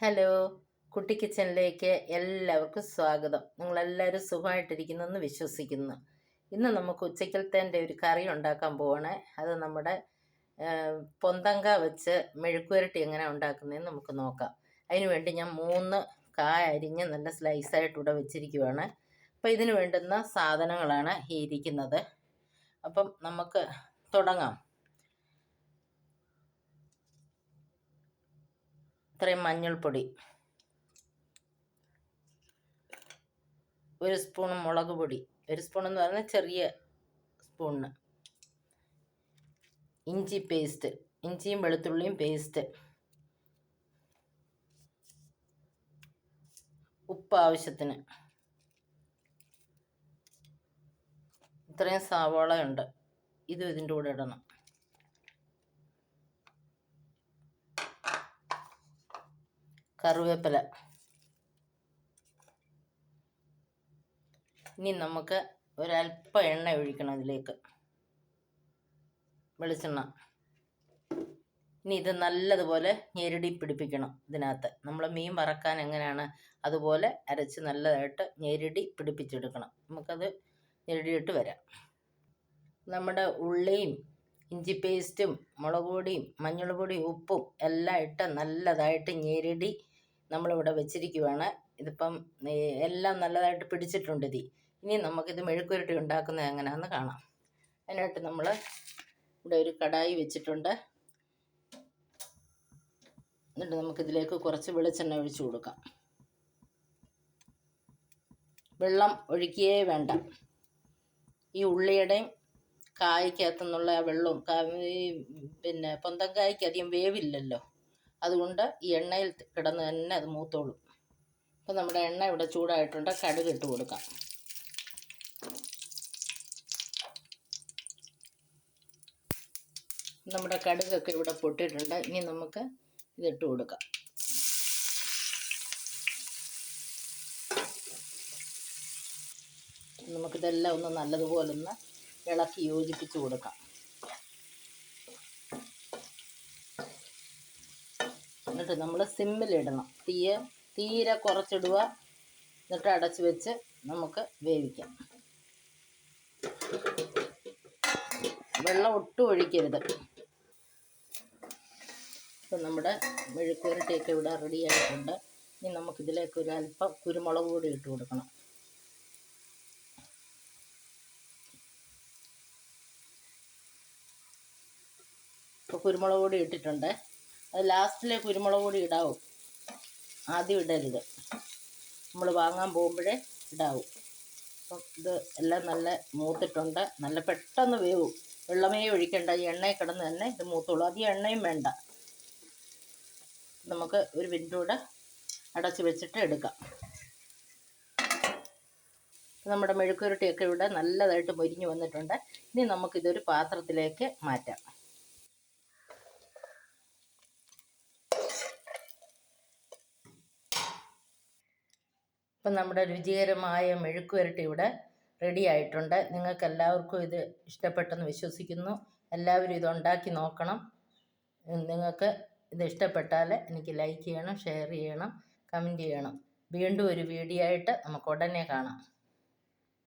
Hello, കുട്ടി കിച്ചണിലേക്ക് എല്ലാവർക്കും സ്വാഗതം. നിങ്ങളെല്ലാവരും സുഖമായിട്ടിരിക്കുന്നെന്ന് വിശ്വസിക്കുന്നു. ഇന്ന് നമുക്ക് ഉച്ചക്കലത്തേൻ്റെ ഒരു കറി ഉണ്ടാക്കാൻ പോവാണ്. അത് നമ്മുടെ പൊന്തങ്ക വെച്ച് മെഴുക്കുവരട്ടി എങ്ങനെ ഉണ്ടാക്കുന്നതെന്ന് നമുക്ക് നോക്കാം. അതിന് വേണ്ടി ഞാൻ 3 കായ അരിഞ്ഞ് നല്ല സ്ലൈസായിട്ട് ഇവിടെ വെച്ചിരിക്കുവാണ്. അപ്പോൾ ഇതിന് വേണ്ടുന്ന സാധനങ്ങളാണ് ഈ ഇരിക്കുന്നത്. അപ്പം നമുക്ക് തുടങ്ങാം. ഇത്രയും മഞ്ഞൾപ്പൊടി, 1 സ്പൂൺ മുളക് പൊടി, 1 സ്പൂൺ എന്ന് പറഞ്ഞാൽ ചെറിയ സ്പൂണിന്, ഇഞ്ചി പേസ്റ്റ്, ഇഞ്ചിയും വെളുത്തുള്ളിയും പേസ്റ്റ്, ഉപ്പ് ആവശ്യത്തിന്, ഇത്രയും സവാള ഉണ്ട്, ഇതും ഇതിൻ്റെ കൂടെ ഇടണം. കറിവേപ്പില. ഇനി നമുക്ക് ഒരല്പം എണ്ണ ഒഴിക്കണം ഇതിലേക്ക്, വെളിച്ചെണ്ണ. ഇനി ഇത് നല്ലതുപോലെ ഞെരടി പിടിപ്പിക്കണം. ഇതിനകത്ത് നമ്മൾ മീൻ വറക്കാൻ എങ്ങനെയാണ് അതുപോലെ അരച്ച് നല്ലതായിട്ട് ഞെരടി പിടിപ്പിച്ചെടുക്കണം. നമുക്കത് ഞെരടിയിട്ട് വരാം. നമ്മുടെ ഉള്ളിയും ഇഞ്ചി പേസ്റ്റും മുളക് പൊടിയും മഞ്ഞൾ പൊടിയും ഉപ്പും എല്ലാം ഇട്ട് നല്ലതായിട്ട് ഞെരടി നമ്മളിവിടെ വെച്ചിരിക്കുവാണ്. ഇതിപ്പം എല്ലാം നല്ലതായിട്ട് പിടിച്ചിട്ടുണ്ട് ഇനി നമുക്കിത് മെഴുക്കുവരട്ടി ഉണ്ടാക്കുന്നത് എങ്ങനെയാണെന്ന് കാണാം. അതിനായിട്ട് നമ്മൾ ഇവിടെ ഒരു കടായി വെച്ചിട്ടുണ്ട്. എന്നിട്ട് നമുക്കിതിലേക്ക് കുറച്ച് വെളിച്ചെണ്ണ ഒഴിച്ചു കൊടുക്കാം. വെള്ളം ഒഴിക്കുകയേ വേണ്ട. ഈ ഉള്ളിയുടെയും കായ്ക്കകത്തുനിന്നുള്ള ആ വെള്ളവും പിന്നെ പൊന്തങ്കായ്ക്ക് അധികം വേവില്ലല്ലോ, അതുകൊണ്ട് ഈ എണ്ണയിൽ കിടന്ന് തന്നെ അത് മൂത്തോളും. അപ്പോൾ നമ്മുടെ എണ്ണ ഇവിടെ ചൂടായിട്ടുണ്ട്. കടുക് ഇട്ട് കൊടുക്കാം. നമ്മുടെ കടുകൊക്കെ ഇവിടെ പൊട്ടിയിട്ടുണ്ട്. ഇനി നമുക്ക് ഇതിട്ട് കൊടുക്കാം. നമുക്കിതെല്ലാം ഒന്ന് നല്ലതുപോലെ ഒന്ന് ഇളക്കി യോജിപ്പിച്ച് കൊടുക്കാം. എന്നിട്ട് നമ്മൾ സിമ്മിലിടണം. തീരെ കുറച്ചിടുക. എന്നിട്ട് അടച്ച് വെച്ച് നമുക്ക് വേവിക്കാം. വെള്ളം ഒട്ടും ഒഴിക്കരുത്. ഇപ്പം നമ്മുടെ മെഴുക്കുവരട്ടിയൊക്കെ ഇവിടെ റെഡി ആയിട്ടുണ്ട്. ഇനി നമുക്കിതിലേക്ക് ഒരല്പം കുരുമുളക് പൊടി ഇട്ട് കൊടുക്കണം. ഇപ്പോൾ കുരുമുളക് പൊടി ഇട്ടിട്ടുണ്ട്. അത് ലാസ്റ്റിലെ കുരുമുളക് പൊടി ഇടാവും, ആദ്യം ഇടരുത്. നമ്മൾ വാങ്ങാൻ പോകുമ്പോഴേ ഇടാവും. അപ്പം ഇത് എല്ലാം നല്ല മൂത്തിട്ടുണ്ട്. നല്ല പെട്ടെന്ന് വേവും. വെള്ളമേ ഒഴിക്കണ്ട. ഈ എണ്ണയിൽ കിടന്ന് തന്നെ ഇത് മൂത്തോളൂ. അധികം എണ്ണയും വേണ്ട. നമുക്ക് ഒരു മിനിറ്റ് കൂടെ അടച്ച് വെച്ചിട്ട് എടുക്കാം. നമ്മുടെ മെഴുക്കുവരട്ടിയൊക്കെ ഇവിടെ നല്ലതായിട്ട് മൊരിഞ്ഞ് വന്നിട്ടുണ്ട്. ഇനി നമുക്കിതൊരു പാത്രത്തിലേക്ക് മാറ്റാം. ഇപ്പം നമ്മുടെ രുചികരമായ മെഴുക്കുവരട്ടി ഇവിടെ റെഡി ആയിട്ടുണ്ട്. നിങ്ങൾക്ക് എല്ലാവർക്കും ഇത് ഇഷ്ടപ്പെട്ടെന്ന് വിശ്വസിക്കുന്നു. എല്ലാവരും ഇത് ഉണ്ടാക്കി നോക്കണം. നിങ്ങൾക്ക് ഇത് ഇഷ്ടപ്പെട്ടാൽ എനിക്ക് ലൈക്ക് ചെയ്യണം, ഷെയർ ചെയ്യണം, കമൻറ്റ് ചെയ്യണം. വീണ്ടും ഒരു വീഡിയോ ആയിട്ട് നമുക്ക് ഉടനെ കാണാം.